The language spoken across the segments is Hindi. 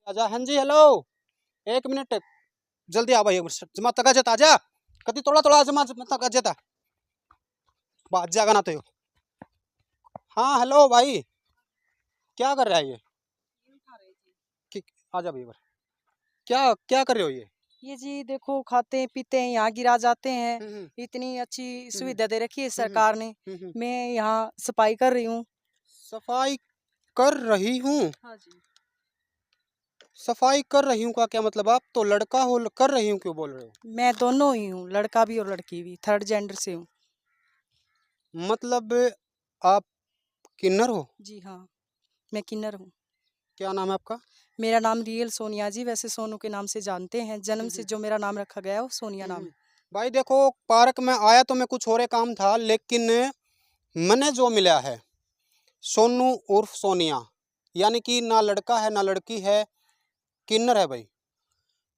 आजा। हाँ जी, हेलो। एक मिनट, जल्दी आ भाई। जमा तका जता आजा। कति थोड़ा थोड़ा जमा तका जता बात जागा ना तो। हाँ हेलो भाई, क्या कर रहा है ये? कि आजा भाई बार। क्या क्या कर रहे हो ये? ये जी देखो खाते हैं पीते हैं यहाँ गिरा जाते हैं। हम्म इतनी अच्छी हम्म सुविधा दे रखी है हम्म सरकार ने। हम्म। मैं यहाँ सफाई कर रही हूँ। सफाई कर रही हूँ? हाँ जी। सफाई कर रही हूँ का क्या मतलब? आप तो लड़का हो, कर रही हूँ क्यों बोल रहे हो? मैं दोनों ही हूँ, लड़का भी और लड़की भी, थर्ड जेंडर से हूँ। मतलब आप किन्नर हो? जी हाँ, मैं किन्नर हूँ। क्या नाम है आपका? मेरा नाम रियल सोनिया जी, वैसे सोनू के नाम से जानते हैं। जन्म से जो मेरा नाम रखा गया है वो सोनिया नाम हम्म। है। भाई देखो, पार्क में आया तो मैं कुछ और काम था, लेकिन मैंने जो मिला है सोनू उर्फ सोनिया, यानी कि ना लड़का है ना लड़की है, किन्नर है भाई।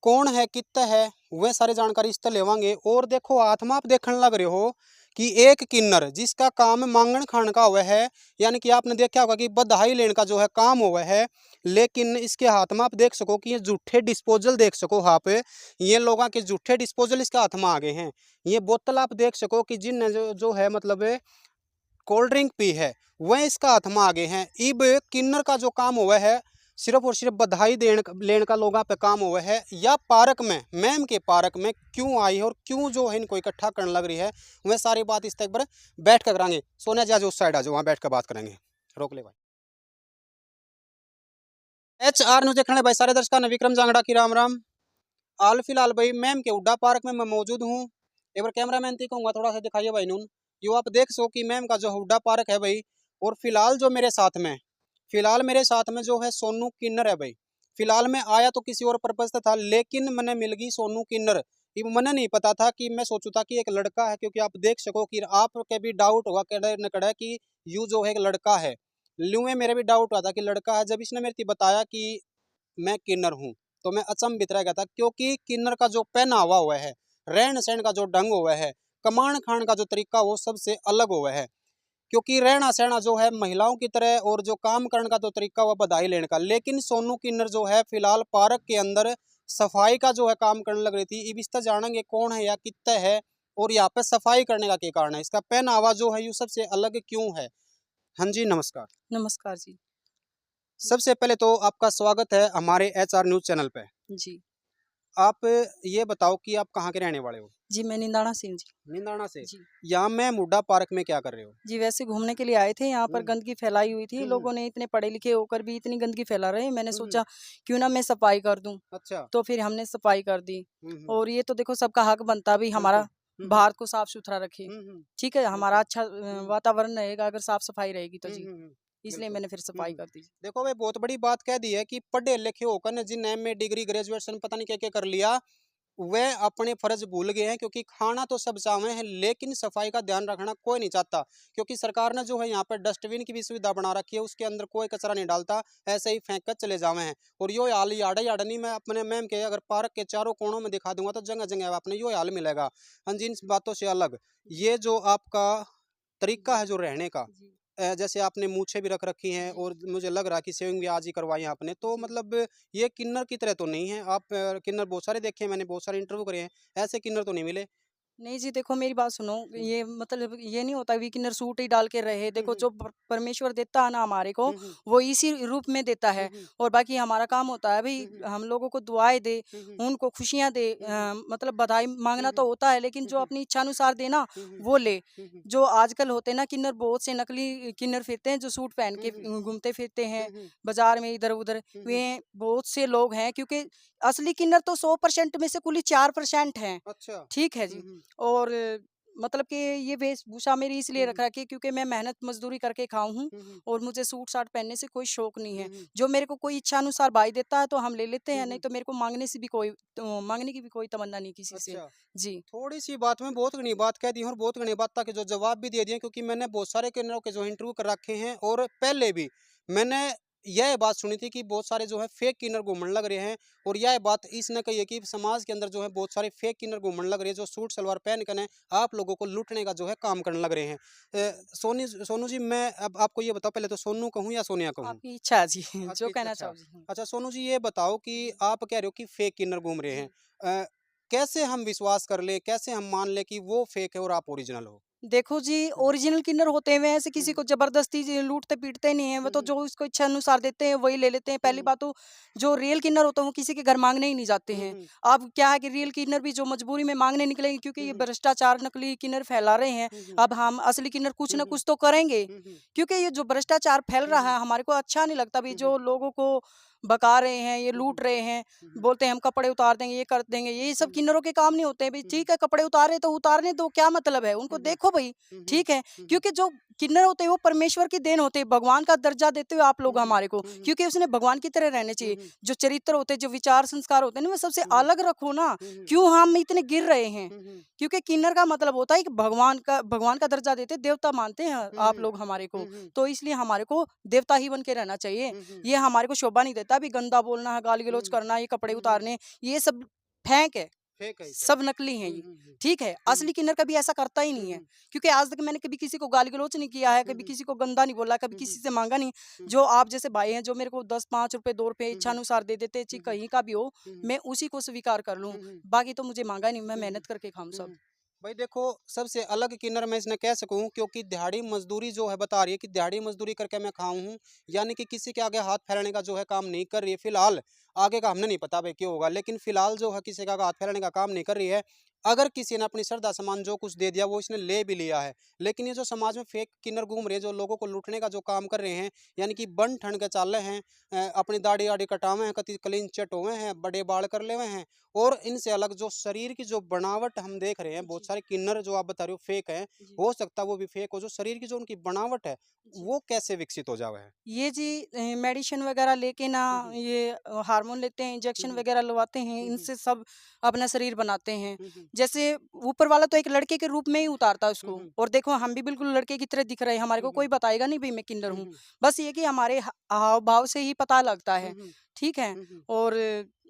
कौन है कितना है वह सारी जानकारी इस तरह लेवांगे। और देखो आत्मा आप देखने लग रहे हो कि एक किन्नर जिसका काम मांगण खान का हुआ है, यानी कि आपने देखा होगा कि बधाई लेने का जो है काम हुआ है, लेकिन इसके हाथ में आप देख सको कि ये जूठे डिस्पोजल देख सको। यहाँ पे ये लोगों के जूठे डिस्पोजल इसके हाथ में आ गए हैं। ये बोतल आप देख सको कि जिन जो है मतलब कोल्ड ड्रिंक पी है, वह इसका हाथ में आ गए हैं। इब किन्नर का जो काम हुआ है सिर्फ और सिर्फ बधाई देने लेने का लोगों पे काम हुआ है। या पार्क में, मैम के पार्क में क्यों आई है और क्यों जो है इनको इकट्ठा करने लग रही है, वह सारी बात इस तक पर बैठ कर करांगे। सोनिया जी आज उस साइड आ जाओ, वहाँ बैठ कर बात करेंगे। रोक ले भाई। HR न्यूज देखने भाई सारे दर्शकों ने विक्रम जांगड़ा की राम राम। हाल फिलहाल भाई मैम के हुड्डा पार्क में मैं मौजूद हूँ। एक बार कैमरा मैन थी कहूँगा थोड़ा सा दिखाइए भाई नून। यो आप देख सो कि मैम का जो हुड्डा पार्क है भाई। और फिलहाल जो मेरे साथ में जो है सोनू किन्नर है भाई। फिलहाल मैं आया तो किसी और पर्पज से था, लेकिन मैंने मिल गई सोनू किन्नर। ये मैंने नहीं पता था कि मैं सोचू था कि एक लड़का है, क्योंकि आप देख सको कि आपके भी डाउट होगा कड़े न कड़े कि यू जो है एक लड़का है। लू में मेरे भी डाउट हुआ था कि लड़का है। जब इसने मेरे को बताया कि मैं किन्नर हूँ तो मैं अचंभित रह गया था, क्योंकि किन्नर का जो पहनावा हुआ है, रहन सहन का जो ढंग हुआ है, कमाण खान का जो तरीका वो सबसे अलग हुआ है। क्योंकि रहना सहना जो है महिलाओं की तरह, और जो काम करने का जो तरीका हुआ बधाई लेने का। लेकिन सोनू किन्नर जो है फिलहाल पार्क के अंदर सफाई का जो है काम करने लग रही थी। इब इसका जानेंगे कौन है या कितना है, और यहाँ पे सफाई करने का क्या कारण है, इसका पहनावा जो है यू सबसे अलग क्यों है। हाँ जी नमस्कार। नमस्कार जी। सबसे पहले तो आपका स्वागत है हमारे HR न्यूज चैनल पे। जी। आप ये बताओ कि आप कहाँ के रहने वाले हो? जी मैं निंदाना से हूँ जी। निंदाना से। जी। यहाँ मैं मुड्डा पार्क में क्या कर रहे हो? जी वैसे घूमने के लिए आए थे, यहाँ पर हम्म गंदगी फैलाई हुई थी। हम्म लोगों ने इतने पढ़े लिखे होकर भी इतनी गंदगी फैला रहे हैं। मैंने हम्म। सोचा क्यों ना मैं सफाई कर दूं। अच्छा। तो फिर हमने सफाई कर दी। हम्म। और ये तो देखो सबका हक बनता भी बिल्कुल। हमारा भारत को साफ सुथरा रखे। हम्म। ठीक है, हमारा बिल्कुल। अच्छा हम्म वातावरण रहेगा अगर साफ सफाई रहेगी तो जी। हम्म। इसलिए बिल्कुल। मैंने फिर सफाई कर दी। देखो भाई बहुत बड़ी बात कह दी है कि पढ़े लिखे होकर ने जिन MA डिग्री ग्रेजुएशन पता नहीं क्या क्या कर लिया, वह अपने फर्ज भूल गए हैं। क्योंकि खाना तो सब चाहे हैं, लेकिन सफाई का ध्यान रखना कोई नहीं चाहता। क्योंकि सरकार ने जो है यहाँ पर डस्टबिन की भी सुविधा बना रखी है, उसके अंदर कोई कचरा नहीं डालता, ऐसे ही फेंक कर चले जावे हैं। और यो हाल याडा याडा नहीं, मैं अपने मैम के अगर पार्क के चारों कोनों में दिखा दूंगा तो जगह जगह आपने यो हाल मिलेगा। हाँ जी, इन बातों से अलग ये जो आपका तरीका जी है जो रहने का, जी जैसे आपने मूछें भी रख रखी हैं, जी और मुझे लग रहा है कि सेविंग भी आज ही करवाई है आपने, तो जी। मतलब ये किन्नर की तरह तो नहीं है आप। किन्नर बहुत सारे देखे हैं, मैंने बहुत सारे इंटरव्यू करे हैं, ऐसे किन्नर तो नहीं मिले। नहीं जी देखो मेरी बात सुनो। हम्म ये मतलब ये नहीं होता वीकनर सूट ही डाल के रहे। देखो हम्म जो परमेश्वर देता है ना हमारे को, हम्म वो इसी रूप में देता है। हम्म और बाकी हमारा काम होता है भाई हम्म हम लोगों को दुआएं दे, हम्म उनको खुशियां दे। हम्म मतलब बधाई मांगना हम्म तो होता है, लेकिन जो हम्म अपनी इच्छा अनुसार देना हम्म वो ले। हम्म जो आजकल होते हैं ना किन्नर, बहुत से नकली किन्नर फिरते हैं जो सूट पहन के हम्म घूमते फिरते हैं हम्म बाजार में इधर उधर। वे हम्म। बहुत से लोग हैं, क्योंकि असली किन्नर तो 100% में से कुल ही 4% हैं। अच्छा। ठीक है जी। और मतलब कि ये वेशभूषा मेरी इसलिए रख रखी है क्योंकि मैं मेहनत मजदूरी करके खाऊं हूँ। और मुझे सूट साट पहनने से कोई शौक नहीं है। जो मेरे को कोई इच्छा अनुसार भाई देता है तो हम ले लेते हैं, नहीं तो मेरे को मांगने से भी कोई तो मांगने की भी कोई तमन्ना नहीं किसी से। अच्छा। जी थोड़ी सी बात में बहुत घनी बात कह दी और बहुत घनी बात तक जो जवाब भी दे दिए, क्योंकि मैंने बहुत सारे किन्नरों के जो इंटरव्यू कर रखे हैं, और पहले भी मैंने यह बात सुनी थी कि बहुत सारे जो है फेक किन्नर घूमने लग रहे हैं, और यह बात इसने कही है कि समाज के अंदर जो है बहुत सारे फेक किन्नर घूमने लग रहे हैं, जो सूट सलवार पहन कर ने आप लोगों को लूटने का जो है काम करने लग रहे हैं। सोनू जी, मैं अब आपको ये बताओ, पहले तो सोनू कहूँ या सोनिया कहूँ? आपकी इच्छा है जी, जो आपकी कहना अच्छा। चाहो जी। अच्छा सोनू जी, ये बताओ कि आप कह रहे हो कि फेक किन्नर घूम रहे हैं। अ, कैसे हम विश्वास कर ले, कैसे हम मान ले कि वो फेक है और आप ओरिजिनल हो? देखो जी, हुँ, ओरिजिनल किन्नर होते हुए ऐसे हुँ, किसी हुँ, को ज़बरदस्ती लूटते-पीटते नहीं हैं, वो हुँ, तो हुँ, जो उसको इच्छा अनुसार देते हैं, वही ले लेते हैं। हुँ, पहली हुँ, बात तो जो रियल किन्नर होते हैं, वो किसी के घर माँगने ही नहीं जाते हुँ, हैं। हुँ, अब क्या है कि रियल किन्नर भी जो मजबूरी में माँगने निकलेंगे, क्योंकि हुँ, ये हुँ, भ्रष्टाचार नकली किन्नर फैला रहे हैं। हुँ, हुँ, अब हम असली किन्नर कुछ हुँ, ना हुँ, कुछ तो करेंगे, हुँ, हुँ, क्योंकि ये जो भ्रष्टाचार फैल हुँ, रहा हुँ, है, हमारे को अच्छा नहीं लगता भी, हुँ, हुँ, जो लोगों को बका रहे हैं, ये हुँ, हुँ, लूट रहे हैं, हुँ, हुँ, बोलते हैं हम कपड़े उतार देंगे, ये कर देंगे। ये हुँ, सब हुँ, किन्नरों के काम नहीं होते हैं। भई हुँ, ठीक है, कपड़े उतारे तो उतारने दो, क्या मतलब है? उनको हुँ, हुँ, देखो भई, हुँ, हुँ, ठीक है? हुँ, हुँ, क्योंकि जो किन्नर होते हैं वो परमेश्वर की देन होते हैं, भगवान का दर्जा देते हो आप लोग हुँ, हुँ, हमारे को, हुँ, हुँ, क्योंकि उसने भगवान की तरह रहने हुँ, चाहिए। हुँ, जो चरित्र होते हैं, जो विचार संस्कार होते हैं ना, वो सबसे हुँ, हुँ, अलग रखो ना। हुँ, हुँ, क्यों हम इतने गिर रहे हैं? हुँ, हुँ, क्योंकि किन्नर का मतलब होता है कि भगवान का दर्जा देते हैं, देवता मानते हैं हुँ, आप हुँ, लोग हमारे हुँ, को, हुँ, तो इसलिए हमारे को देवता ही बन के रहना चाहिए। हुँ, हुँ, ये हमारे को शोभा नहीं देता, अभी गंदा बोलना है, हुँ, गाली-गलौच हुँ, करना, ये कपड़े हुँ, हुँ, उतारने, ये सब फेंक है। फेक है ये सब। सब नकली हैं हुँ, ये, हुँ, हुँ, ठीक है? हुँ, असली किन्नर कभी ऐसा करता ही हुँ, नहीं है, हुँ, क्योंकि आज तक मैंने कभी किसी को गाली-गलौच नहीं किया है, हुँ, कभी हुँ, किसी को गंदा नहीं बोला, कभी हुँ, किसी हुँ, से माँगा नहीं। हुँ, जो हुँ, आप जैसे भाई हैं, जो मेरे को 10 ₹5 ₹2 हुँ, हुँ, इच्छानुसार दे देते हैं, हुँ, चाहे हुँ, कहीं का भी हो, हुँ, हुँ, मैं उसी को स्वीकार कर लूँ। हुँ, हुँ, बाकी तो मुझे माँगा नहीं, मैं हुँ, हुँ, मेहनत करके खाऊँ हुँ, सब। हुँ। भाई देखो, सबसे अलग किन्नर मैं इसने कह सकूँ, क्योंकि दिहाड़ी मज़दूरी जो है बता रही है कि दिहाड़ी मज़दूरी करके मैं खाऊँ हूँ, यानी कि किसी के आगे हाथ फैलाने का जो है काम नहीं कर रही है फ़िलहाल। आगे का हमने नहीं पता भाई क्या होगा, लेकिन फ़िलहाल जो है किसी का हाथ फैलाने का काम नहीं कर रही है। अगर किसी ने अपनी श्रद्धा सामान जो कुछ दे दिया वो इसने ले भी लिया है। लेकिन ये जो समाज में फेक किन्नर घूम रहे हैं, जो लोगों को लूटने का जो काम कर रहे हैं, यानी कि बन ठन के चाल रहे हैं, अपनी दाढ़ी-वाढ़ी कटावे हैं, कति क्लीन चटोए हैं, बड़े बाल कर लेवे हैं, और इनसे अलग जो शरीर की जो बनावट हम देख रहे हैं, बहुत जी, सारे किन्नर जो आप बता रहे हो फेक हैं, जी, हो सकता है वो भी फेक हो। जो शरीर की जो उनकी बनावट है, जी। वो कैसे विकसित हो जावे है? ये जी मेडिसिन वगैरह लेके ना, हुँ, हुँ। ये हार्मोन लेते हैं, हुँ, इंजेक्शन हुँ। वगैरह लगवाते हैं, हुँ, हुँ। इनसे सब अपना शरीर बनाते हैं। हुँ, हुँ। जैसे ऊपर वाला तो एक लड़के के रूप में ही उतारता है हुँ, उसको, हुँ। और देखो हम भी बिल्कुल लड़के की तरह दिख रहे हैं, हमारे हुँ, को हुँ। कोई बताएगा नहीं भई मैं किन्नर हुँ, हूँ। हुँ। बस ये कि हमारे हाव-भाव से ही पता लगता हुँ, है, हुँ। ठीक है? हुँ, हुँ। और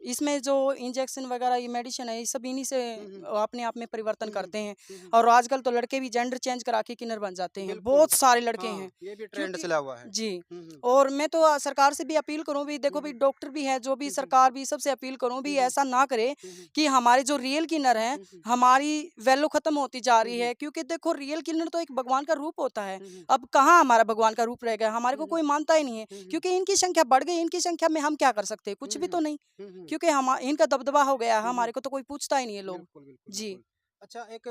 इसमें जो इंजेक्शन वगैरह ये मेडिसिन है, ये सब इन्हीं से हुँ, हुँ। अपने आप में परिवर्तन हुँ, हुँ। करते हैं। हुँ, हुँ। और आजकल तो लड़के भी जेंडर चेंज करा के किन्नर बन जाते हैं, बिल्कुल। बहुत सारे लड़के हैं। हाँ, ये भी ट्रेंड क्योंकि चला हुआ है। जी, हुँ, हुँ। और मैं तो सरकार से भी अपील करूँ भी, हुँ, देखो भी हुँ। डॉक्टर भी है, जो भी हुँ, हुँ। सरकार भी, सबसे अपील करूँ हुँ, भी हुँ। ऐसा ना करे हुँ, हुँ। कि हमारे जो रियल किन्नर हैं, हुँ, हुँ। हमारी वैल्यू खत्म होती जा हुँ, रही हुँ। है, क्योंकि देखो रियल किन्नर तो एक भगवान का रूप होता है। हुँ, हुँ। अब कहाँ हमारा भगवान का रूप रह गया? हमारे हुँ, को हुँ। कोई मानता ही नहीं है, हुँ, हुँ। क्योंकि इनकी संख्या बढ़ गई, इनकी संख्या में हम क्या कर सकते हैं? कुछ हुँ, भी हुँ। तो नहीं, हुँ, हुँ। क्योंकि हम इनका दबदबा हो गया है, हुँ, हुँ। हमारे को तो कोई पूछता ही नहीं है लोग। बिल्कुल, बिल्कुल, जी। बिल्कुल। अच्छा, एक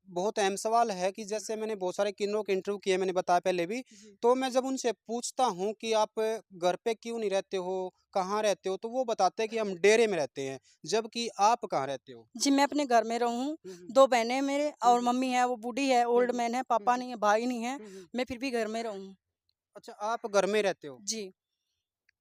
बहुत अहम सवाल है कि जैसे मैंने बहुत सारे किन्नरों के इंटरव्यू किए, मैंने बताया पहले भी, जी। तो मैं जब उनसे पूछता हूँ कि आप घर पे क्यों नहीं रहते हो, कहाँ रहते हो? तो वो बताते हैं कि हम डेरे में रहते हैं, जबकि आप कहाँ रहते हो? जी, मैं अपने घर में रहूँ, हुँ, हुँ। 2 बहनें हैं मेरे, हुँ, और हुँ। मम्मी है, वो बूढ़ी है, हुँ, ओल्ड हुँ। मैन है, हुँ, पापा हुँ। नहीं है, भाई नहीं है, हुँ, हुँ। मैं फिर भी घर में रहूँ। अच्छा, आप घर में रहते हो। जी।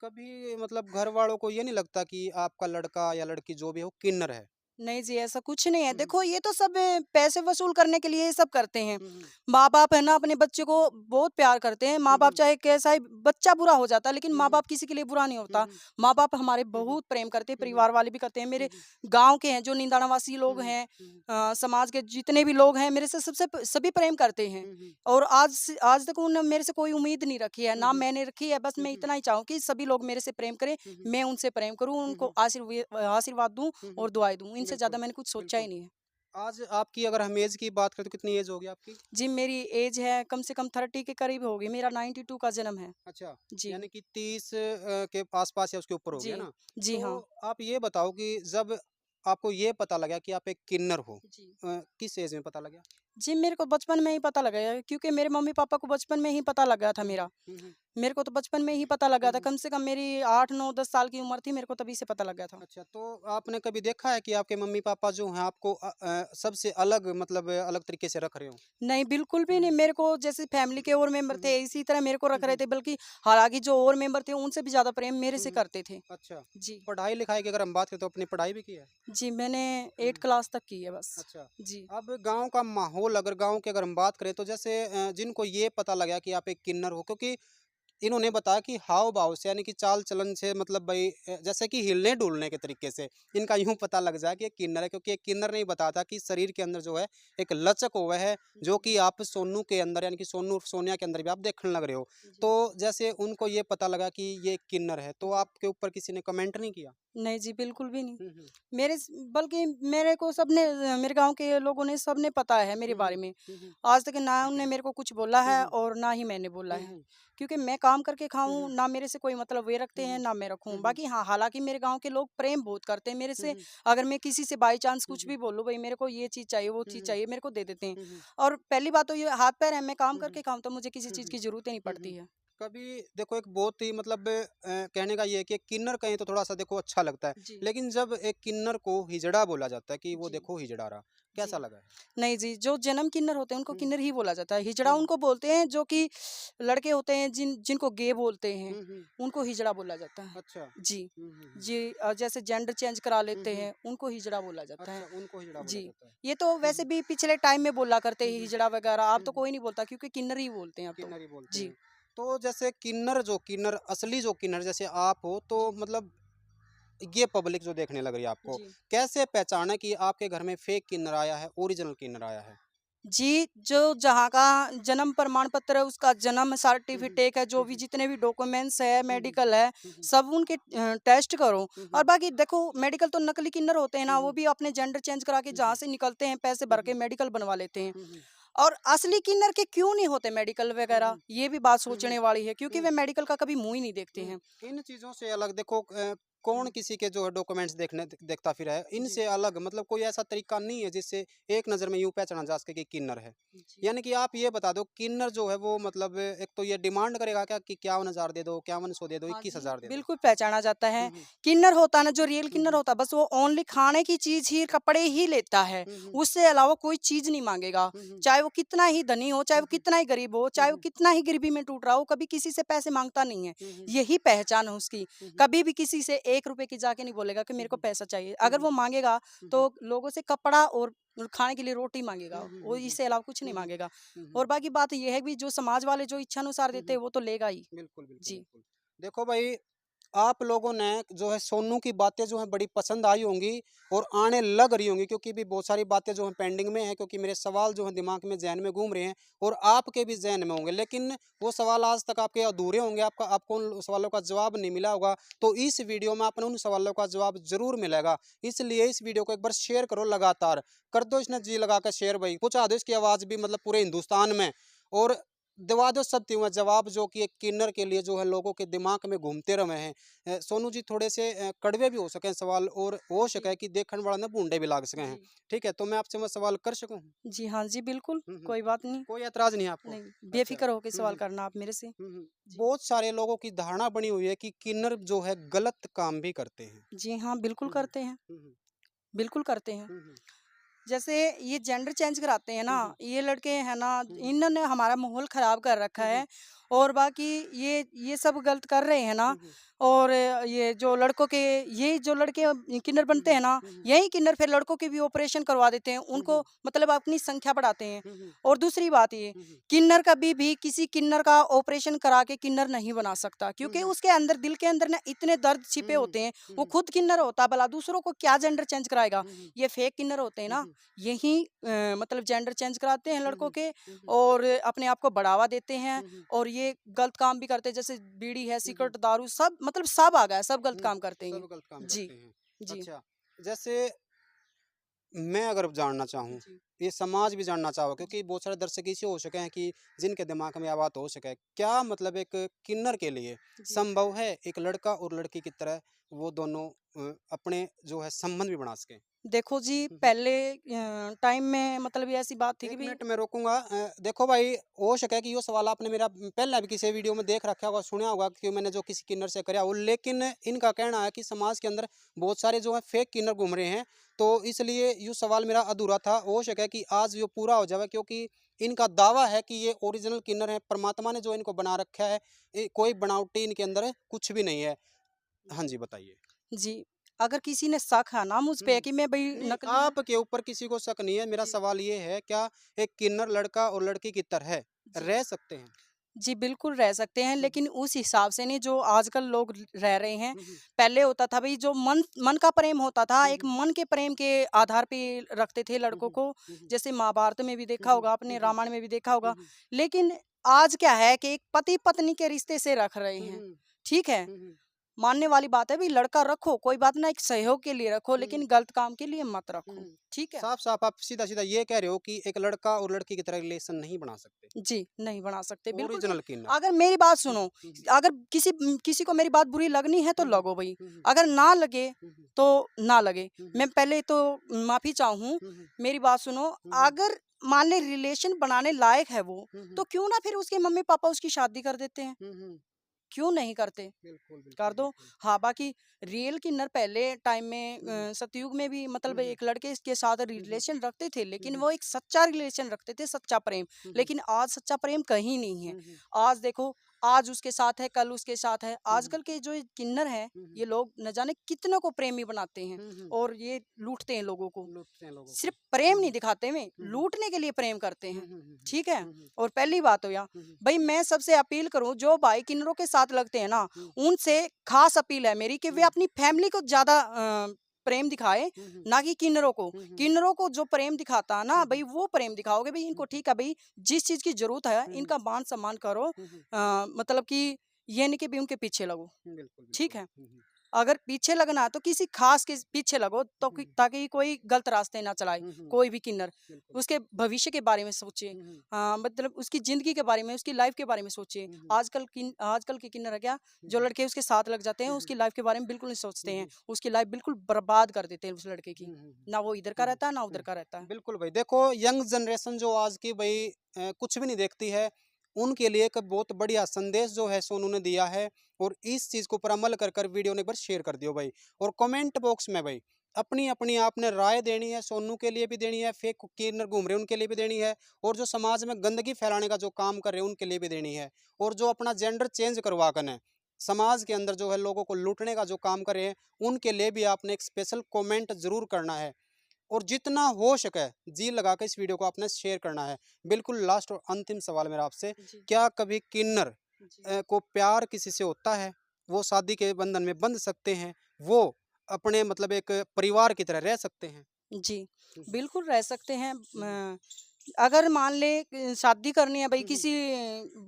कभी मतलब घर वालों को ये नहीं लगता कि आपका लड़का या लड़की जो भी हो किन्नर है? नहीं जी, ऐसा कुछ नहीं है। हुँ, हुँ। देखो ये तो सब पैसे वसूल करने के लिए ये सब करते हैं। हुँ, हुँ। माँ-बाप है ना, अपने बच्चे को बहुत प्यार करते हैं। हुँ, माँ-बाप हुँ। चाहे कैसा ही बच्चा बुरा हो जाता है, लेकिन हुँ, हुँ। माँ-बाप किसी के लिए बुरा नहीं हुँ, होता। हुँ। माँ-बाप हमारे हुँ, हुँ। बहुत प्रेम करते हैं, हुँ, हुँ। परिवार वाले भी करते हैं। हुँ, मेरे हुँ। गाँव के हैं, जो निंदाड़ावासी हुँ, लोग हुँ। हैं, हुँ, हुँ। समाज के जितने भी लोग हैं, मेरे से सबसे सभी प्रेम करते हैं। हुँ, हुँ। और आज तक उन्होंने मेरे से कोई उम्मीद नहीं रखी है, हुँ, ना हुँ। मैंने रखी है। बस हुँ, मैं हुँ। इतना ही चाहूँ कि सभी लोग मेरे से प्रेम करें, हुँ, हुँ। मैं उनसे प्रेम करूँ, हुँ, उनको हुँ। आशीर्वाद दूँ हुँ, हुँ। और दुआएँ दूँ। इनसे ज़्यादा बिल्कुल, मैंने कुछ सोचा ही बिल्कुल। नहीं है। आज आपकी अगर हम ऐज की बात करें तो कितनी ऐज होगी आपकी? जी, मेरी ऐज है कम से कम 30 के करीब होगी। मेरा 92 का जन्म है। अच्छा, जी, यानी कि 30 के आस-पास या उसके ऊपर हो जी, गया ना? जी हाँ। तो आप ये बताओ कि जब आपको ये पता लगा कि आप एक किन्नर हो, जी। किस ऐज में पता लगा? जी, मेरे को बचपन में ही पता लगा है, क्योंकि मेरे मम्मी-पापा को बचपन में ही पता लग गया था हुँ, मेरा। हुँ, हुँ, मेरे को तो बचपन में ही पता लगा हुँ, था, हुँ। कम से कम मेरी 8, 9, 10 साल की उम्र थी, मेरे को तभी से पता लग गया था। अच्छा, तो आपने कभी देखा है कि आपके मम्मी-पापा जो हैं आपको सबसे अलग मतलब अलग तरीके से रख रहे हों? नहीं, बिल्कुल भी हुँ, नहीं। हुँ। मेरे को जैसे फैमिली के और मेंबर हुँ, थे, हुँ। इसी तरह मेरे को हुँ, रख रहे हुँ। थे, बल्कि हालाँकि जो और मेंबर थे, उनसे भी ज़्यादा प्रेम मेरे हुँ, से हुँ। करते थे। अच्छा, जी। पढ़ाई-लिखाई की अगर हम बात करें तो अपनी पढ़ाई भी की है? जी, मैंने हुँ, 8 हुँ। क्लास तक की है बस। अच्छा। जी। अब गाँव का माहौल, अगर गाँव की अगर हम बात करें तो जैसे जिनको ये पता लगा कि आप एक किन्नर हो, क्योंकि इन्होंने बताया कि हाव भाव से यानी कि चाल चलन से मतलब भाई जैसे कि हिलने डुलने के तरीके से इनका यूं पता लग जाए कि ये किन्नर है, क्योंकि एक किन्नर ने ही बताया था कि शरीर के अंदर जो है एक लचक हुआ है, जो कि आप सोनू के अंदर यानी कि सोनू सोनिया के अंदर भी आप देखने लग रहे हो। तो जैसे उनको ये पता लगा कि ये किन्नर है, तो आपके ऊपर किसी ने कमेंट नहीं किया? नहीं जी, बिल्कुल भी नहीं। हम्म मेरे स बल्कि मेरे को सबने मेरे गाँव के लोगों ने सबने पता है मेरे बारे में। हम्म आज तक ना उन्होंने मेरे को कुछ बोला है हम्म और ना ही मैंने बोला है। हम्म क्योंकि मैं काम करके खाऊँ, हम्म ना मेरे से कोई मतलब वे रखते हैं, हम्म ना मैं रखूँ। हम्म बाकी हाँ, हालाँकि मेरे गाँव के लोग प्रेम बहुत करते हैं मेरे से। हम्म अगर मैं किसी से बाई चांस कुछ हम्म भी बोलूँ, भई मेरे को ये चीज़ चाहिए, वो चीज़ हम्म चाहिए, मेरे को दे देते हैं। हम्म और पहली बात तो ये हाथ-पैर है, मैं काम हम्म करके खाऊँ तो मुझे किसी हम्म चीज़ हम्म की ज़रूरत ही नहीं हम्म पड़ती है। कभी देखो एक बहुत ही मतलब कहने का ये है कि किन्नर कहें तो थोड़ा सा देखो अच्छा लगता है, जी, लेकिन जब एक किन्नर को हिजड़ा बोला जाता है कि वो जी, देखो हिजड़ा रहा, जी। कैसा लगा है? नहीं जी, जो जन्म किन्नर होते हैं उनको हम्म किन्नर ही बोला जाता है। हिजड़ा हम्म उनको बोलते हैं जो कि लड़के होते हैं जिनको गे बोलते हैं, हम्म उनको हिजड़ा बोला जाता है। अच्छा जी। हम्म जी जैसे जेंडर चेंज करा हम्म लेते हम्म हैं, उनको हिजड़ा बोला जाता है। अच्छा उनको हिजड़ा बोला जी। जाता है। ये तो वैसे भी पिछले टाइम में बोला करते हैं हम्म हिजड़ा वगैरह, अब तो हम्म कोई नहीं बोलता क्योंकि किन्नर ही बोलते हैं अब तो। किन्नर ही बोलते जी, हैं। तो जैसे किन्नर जो किन्नर असली जो किन्नर जैसे आप हो, तो जी, मतलब ये पब्लिक जो देखने लग रही है आपको, जी। कैसे पहचाने कि आपके घर में फेक किन्नर आया है, ओरिजिनल किन्नर आया है? जी, जो जहाँ का जन्म प्रमाण पत्र है, उसका जन्म हुँ, हुँ। सर्टिफ़िकेट है, जो हुँ, भी हुँ। जितने भी डॉक्यूमेंट्स है, हुँ, हुँ। मेडिकल है, हुँ, हुँ। सब उनके टेस्ट करो। हुँ, और हुँ। बाकी देखो मेडिकल तो नकली किन्नर होते हैं हुँ, ना, वो हुँ। भी अपने जेंडर चेंज करा के हुँ, जहाँ हुँ। से निकलते हैं, पैसे हुँ, भर के हुँ। मेडिकल बनवा लेते हैं। हुँ, हुँ। और असली किन्नर के क्यों नहीं होते मेडिकल हुँ, वगैरह, हुँ। ये भी बात हुँ, हुँ। सोचने वाली है क्योंकि हुँ। वे मेडिकल का कभी मुँह ही नहीं देखते हुँ। हैं। इन चीज़ों से अलग देखो कौन हुँ, किसी के जो है डॉक्यूमेंट्स देखता फिर है। जी, इनसे अलग मतलब कोई ऐसा तरीका नहीं है जिससे एक नज़र में यूँ पहचाना जा सके कि किन्नर है। जी। यानी कि आप ये बता दो किन्नर जो है वो मतलब एक तो ये डिमांड करेगा क्या कि 51,000 दे दो, 5100 दे दो, हाँ जी, 21,000 दे दो? बिल्कुल पहचाना जाता हुँ, है। हुँ। किन्नर होता है ना, जो रियल हुँ, किन्नर हुँ। होता है, बस वो ओनली खाने की चीज़ ही, कपड़े ही लेता है। हुँ, हुँ। उससे अलावा कोई चीज़ नहीं माँगेगा। हुँ, हुँ। चाहे वो कितना ही धनी हो, चाहे हुँ, वो हुँ। कितना ही गरीब हो, हुँ, चाहे वो हुँ। कितना ही गरीबी में टूट रहा हो, कभी किसी से पैसे माँगता नहीं है। हुँ, हुँ। यही पहचान है उसकी। हुँ, हुँ। कभी भी किसी से ₹1 की जाके नहीं बोलेगा कि हुँ, मेरे को हुँ। पैसा चाहिए। हुँ, अगर हुँ। वो माँगेगा, हुँ, हुँ। तो लोगों से कपड़ा और खाने के लिए रोटी माँगेगा। हुँ, हुँ, वो हुँ, हुँ। इससे अलावा कुछ नहीं हुँ, हुँ। माँगेगा। हुँ, हुँ। और बाकी बात ये है कि जो समाज वाले जो इच्छानुसार हुँ, देते हुँ। हैं, वो तो लेगा ही। बिल्कुल, बिल्कुल, जी। बिल्कुल। देखो भाई, आप लोगों ने जो है सोनू की बातें जो हैं बड़ी पसंद आई होंगी और आने लग रही होंगी, क्योंकि भी बहुत सारी बातें जो हैं पेंडिंग में हैं, क्योंकि मेरे सवाल जो हैं दिमाग में ज़हन में घूम रहे हैं और आपके भी ज़हन में होंगे, लेकिन वो सवाल आज तक आपके अधूरे होंगे, आपको उन सवालों का जवाब नहीं मिला होगा। तो इस वीडियो में आपने उन सवालों का जवाब ज़रूर मिलेगा। इसलिए इस वीडियो को एक बार शेयर करो लगातार। कर दो इसने जी लगा कर शेयर भाई, पहुँचा दो इसकी आवाज़ भी मतलब पूरे हिंदुस्तान में। और दिवा दो सब तीनों जवाब जो कि एक किन्नर के लिए जो है लोगों के दिमाग में घूमते रहे हैं। सोनू जी थोड़े से कड़वे भी हो सके सवाल और हो जी, सके कि देखने वाला ना भूंडे भी लाग सके हैं। जी। ठीक है, तो मैं आपसे मैं सवाल कर सकूं? जी, हाँ जी, बिल्कुल, हम्म, कोई बात नहीं। कोई ऐतराज नहीं है आपको? नहीं, अच्छा। बेफ़िक्र होके सवाल करना आप मेरे से। जी। बहुत सारे लोगों की धारणा बनी हुई है कि किन्नर जो है गलत काम भी करते हैं। जी हाँ, बिल्कुल हम्म, करते हैं, हम्म, बिल्कुल करते हैं। हम्म, जैसे ये जेंडर चेंज कराते हैं ना, हम्म, ये लड़के हैं ना, हम्म, इन्होंने हमारा माहौल ख़राब कर रखा हम्म, है। और बाकी ये सब गलत कर रहे हैं ना। हम्म, और ये जो लड़कों के ये जो लड़के किन्नर बनते हैं ना, हम्म, यही किन्नर फिर लड़कों के भी ऑपरेशन करवा देते हैं, हम्म, उनको मतलब अपनी संख्या बढ़ाते हैं। हम्म, और दूसरी बात ये, हम्म, किन्नर कभी भी किसी किन्नर का ऑपरेशन करा के किन्नर नहीं बना सकता, क्योंकि हम्म, उसके अंदर दिल के अंदर ना इतने दर्द छिपे हम्म, होते हैं। वो हम्म, खुद किन्नर होता भला दूसरों को क्या जेंडर चेंज कराएगा। हम्म, ये फेक किन्नर होते हैं ना, हम्म, यही मतलब जेंडर चेंज कराते हैं लड़कों हम्म, के। हम्म, और अपने आप को बढ़ावा देते हैं। हम्म, और ये गलत काम भी करते हैं, जैसे बीड़ी है, हम्म, सिगरेट, दारू, सब मतलब सब आ गया है, सब गलत हुँ, काम करते हैं ये। सब गलत काम जी, करते हैं। जी, अच्छा, जैसे मैं अगर जानना चाहूँ, जी, ये समाज भी जानना चाहो, जी, क्योंकि बहुत सारे दर्शक ऐसे हो सके हैं कि जिनके दिमाग में यह बात हो सके, क्या मतलब एक किन्नर के लिए जी। संभव है एक लड़का और लड़की की तरह वो दोनों अपने जो है संबंध भी बना सकें? देखो जी, हुँ, हुँ। पहले टाइम में मतलब ये ऐसी बात थी कि 1 भई। मिनट मैं रोकूँगा। देखो भाई, हो सके कि यो सवाल आपने मेरा पहले भी किसी वीडियो में देख रखा होगा, सुना होगा कि मैंने जो किसी किन्नर से करया हो, लेकिन इनका कहना है कि समाज के अंदर बहुत सारे जो हैं फेक किन्नर घूम रहे हैं, तो इसलिए यो सवाल मेरा अधूरा था। हो सके कि आज यो पूरा हो जावे, क्योंकि इनका दावा है कि ये ओरिजिनल किन्नर हैं, परमात्मा ने जो इनको बना रखा है, कोई बनावटी इनके अंदर कुछ भी नहीं है। हाँ जी, बताइए? जी, अगर किसी ने शक है ना मुझ पे हुँ। कि मैं भई नहीं, नकली हूँ। आपके ऊपर किसी को शक नहीं है। मेरा जी, सवाल ये है, क्या एक किन्नर लड़का और लड़की की तरह जी। रह सकते हैं? जी, बिल्कुल रह सकते हैं, लेकिन उस हिसाब से नहीं जो आजकल लोग रह रहे हैं। पहले होता था भई जो मन मन का प्रेम होता था, एक मन के प्रेम के आधार पे रखते थे लड़कों को। जैसे महाभारत में भी देखा होगा आपने, रामायण में भी देखा होगा। लेकिन आज क्या है कि एक पति-पत्नी के रिश्ते से रख रहे हैं, ठीक है? मानने वाली बात है भई लड़का रखो, कोई बात ना एक सहयोग के लिए रखो, लेकिन गलत काम के लिए मत रखो, ठीक है? साफ-साफ आप सीधा-सीधा ये कह रहे हो कि एक लड़का और लड़की की तरह रिलेशन नहीं बना सकते। जी, नहीं बना सकते, बिल्कुल भी। ओरिजिनल किन्नर। अगर मेरी बात सुनो, अगर किसी को मेरी बात बुरी लगनी है तो लगो भई, अगर ना लगे तो ना लगे। मैं पहले तो माफ़ी चाहूँ, मेरी बात सुनो, अगर मान ले रिलेशन बनाने लायक है वो, तो क्यों ना फिर उसके मम्मी-पापा उसकी शादी कर देते हैं, क्यों नहीं करते? बिल्कुल, बिल्कुल, कर दो। बिल्कुल। हाँ, बाकी रियल किन्नर पहले टाइम में सतयुग में भी मतलब एक लड़के के साथ रिलेशन रखते थे, लेकिन वो एक सच्चा रिलेशन रखते थे, सच्चा प्रेम। लेकिन आज सच्चा प्रेम कहीं नहीं है। आज देखो, आज उसके साथ है, कल उसके साथ है। आजकल के जो ये किन्नर हैं, ये लोग न जाने कितनों को प्रेमी बनाते हैं और ये लूटते हैं लोगों को। लूटते हैं लोगों को। सिर्फ प्रेम नहीं दिखाते में, लूटने के लिए प्रेम करते हैं, ठीक है? और पहली बात हो या भई मैं सबसे अपील करूँ जो भाई किन्नरों के साथ लगते हैं ना, उनसे खास अपील है मेरी कि वे अपनी फैमिली को ज़्यादा प्रेम दिखाएँ, ना कि किन्नरों को। किन्नरों को जो प्रेम दिखाता है ना भई वो प्रेम दिखाओगे भई इनको ठीक है भई जिस चीज़ की ज़रूरत है इनका मान-सम्मान करो मतलब कि ये नहीं कि भई उनके पीछे लगो, बिल्कुल, ठीक बिल्कुल। है? अगर पीछे लगना है तो किसी खास के पीछे लगो तो ताकि कोई गलत रास्ते ना चलाए कोई भी किन्नर बिल्कुल। उसके भविष्य के बारे में सोचे मतलब उसकी जिंदगी के बारे में उसकी लाइफ के बारे में सोचे आजकल के किन्नर है क्या जो लड़के उसके साथ लग जाते हैं उसकी लाइफ के बारे में बिल्कुल नहीं सोचते हैं उसकी लाइफ बिल्कुल बर्बाद कर देते हैं उस लड़के की ना वो इधर का रहता है ना उधर का रहता है बिल्कुल भाई, देखो यंग जनरेशन जो आज की भाई कुछ भी नहीं देखती है, उनके लिए एक बहुत बढ़िया संदेश जो है सो उन्होंने दिया है। और इस चीज़ को ऊपर अमल कर कर वीडियो ने एक बार शेयर कर दियो भाई। और कमेंट बॉक्स में भाई अपनी अपनी आपने राय देनी है, सोनू के लिए भी देनी है, फेक किन्नर घूम रहे हैं उनके लिए भी देनी है, और जो समाज में गंदगी फैलाने का जो काम कर रहे हैं उनके लिए भी देनी है, और जो अपना जेंडर चेंज करवा कर है समाज के अंदर जो है लोगों को लूटने का जो काम कर रहे हैं उनके लिए भी आपने एक स्पेशल कमेंट जरूर करना है। और जितना हो सके जी लगा के इस वीडियो को आपने शेयर करना है। बिल्कुल लास्ट और अंतिम सवाल मेरा आपसे, जी क्या कभी किन्नर जी को प्यार किसी से होता है? वो शादी के बंधन में बंध सकते हैं? वो अपने मतलब एक परिवार की तरह रह सकते हैं? जी, बिल्कुल रह सकते हैं। अगर मान ले शादी करनी है भई किसी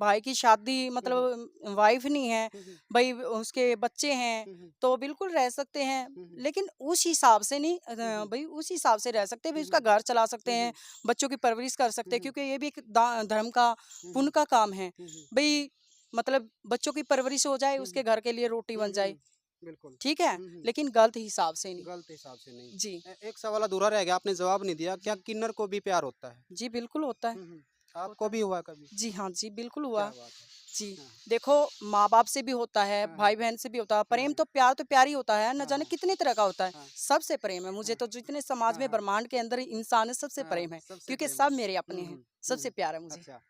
भाई की शादी मतलब वाइफ़ नहीं है, भई उसके बच्चे हैं, तो बिल्कुल रह सकते हैं। लेकिन उस हिसाब से नहीं भई उस हिसाब से रह सकते हैं, भई उसका घर चला सकते हैं, बच्चों की परवरिश कर सकते हैं क्योंकि ये भी एक दा धर्म का, पुण्य का काम है। भई मतलब बच्चों की परवरिश हो जाए, उसके घर के लिए रोटी बन जाए, बिल्कुल। ठीक है? लेकिन गलत हिसाब से नहीं। गलत हिसाब से नहीं। जी। एक सवाल अधूरा रह गया, आपने जवाब नहीं दिया। क्या जी। किन्नर को भी प्यार होता है? जी, बिल्कुल होता है। होता आपको है। भी हुआ कभी? जी हाँ, जी, बिल्कुल हुआ। क्या बात है। जी, हाँ, देखो माँ-बाप से भी होता है, हाँ, हाँ, भाई-बहन से भी होता है, हाँ, प्रेम हाँ, तो प्यार ही होता है, न हाँ, जाने हाँ, कितने तरह का होता है। हाँ, सबसे प्रेम है, मुझे हाँ, तो जितने समाज हाँ, में हाँ, ब्रह्मांड के अंदर इंसान है, सबसे हाँ, प्रेम है, सबसे क्योंकि प्रेम है। सब मेरे अपने हैं, सबसे प्यार है मुझे। अच्छा।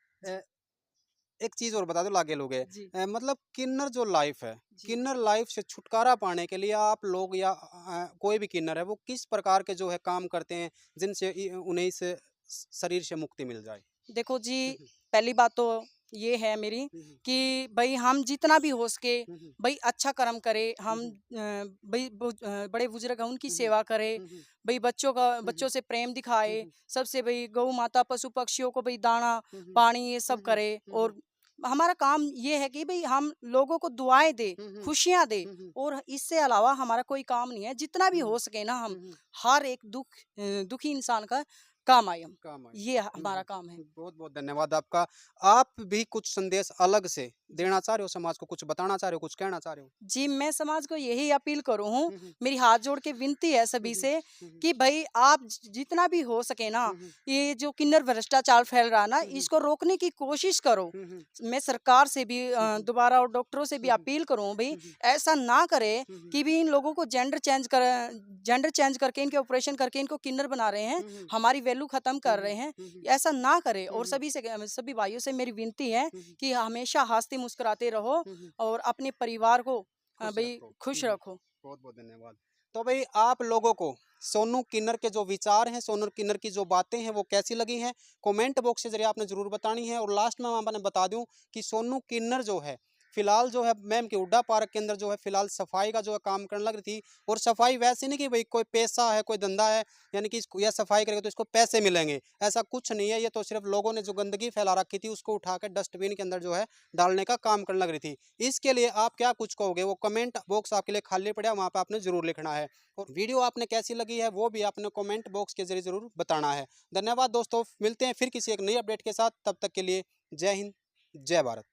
एक चीज़ और बता दो लागे लोगे, जी, मतलब किन्नर जो लाइफ है, जी। किन्नर लाइफ से छुटकारा पाने के लिए आप लोग या कोई भी किन्नर है वो किस प्रकार के जो है काम करते हैं जिनसे उन्हें इस शरीर से मुक्ति मिल जाए? देखो जी, पहली बात तो ये है मेरी कि भई हम जितना भी हो सके भई अच्छा कर्म करें, हम भई बड़े बुजुर्ग हैं उनकी सेवा करें, भई बच्चों से प्रेम दिखाए, सबसे भई गौ माता, पशु-पक्षियों को भई दाना, पानी ये सब करें और हमारा काम ये है कि भई हम लोगों को दुआएँ दें, खुशियाँ दें और इससे अलावा हमारा कोई काम नहीं है। जितना भी हो सके ना हम हर एक दुखी इंसान का काम आए हम। काम आए। ये हमारा काम है। बहुत बहुत धन्यवाद आपका। आप भी कुछ संदेश अलग से जी। देना चाह रहे हो, समाज को कुछ बताना चाह रहे हो, कुछ कहना चाह रहे हो? जी, मैं समाज को यही अपील करूँ हूँ, मेरी हाथ जोड़ के विनती है सभी से कि भई आप जितना भी हो सके ना, ये जो किन्नर भ्रष्टाचार फैल रहा है ना, इसको रोकने की कोशिश करो। मैं सरकार से भी दोबारा और डॉक्टरों से भी अपील करूँ भई ऐसा ना करे कि भी इन लोगों को जेंडर चेंज करके इनके ऑपरेशन करके इनको किन्नर बना रहे हैं, हमारी वैल्यू खत्म कर रहे हैं। ऐसा ना करे और सभी भाइयों से मेरी विनती है कि हमेशा हँसते मुस्कुराते रहो और अपने परिवार को खुश भई रखो। खुश रखो। बहुत बहुत धन्यवाद। तो भाई आप लोगों को सोनू किन्नर के जो विचार हैं, सोनू किन्नर की जो बातें हैं वो कैसी लगी हैं, कमेंट बॉक्स के जरिए आपने जरूर बतानी है। और लास्ट में मैं आपने बता दूं कि सोनू किन्नर जो है फिलहाल जो है मैम के हुड्डा पार्क के अंदर जो है फिलहाल सफाई का जो है काम करने लग रही थी। और सफाई वैसे नहीं कि भाई कोई पैसा है, कोई धंधा है, यानी कि यह सफाई करेगा तो इसको पैसे मिलेंगे, ऐसा कुछ नहीं है। ये तो सिर्फ लोगों ने जो गंदगी फैला रखी थी उसको उठा कर डस्टबिन के अंदर जो है डालने का काम करने लग रही थी। इसके लिए आप क्या कुछ कहोगे, वो कमेंट बॉक्स आपके लिए खाली पड़ा है, वहाँ पर आपने जरूर लिखना है। और वीडियो आपने कैसी लगी है वो भी आपने कमेंट बॉक्स के जरिए जरूर बताना है। धन्यवाद दोस्तों, मिलते हैं फिर किसी एक नई अपडेट के साथ, तब तक के लिए जय हिंद, जय भारत।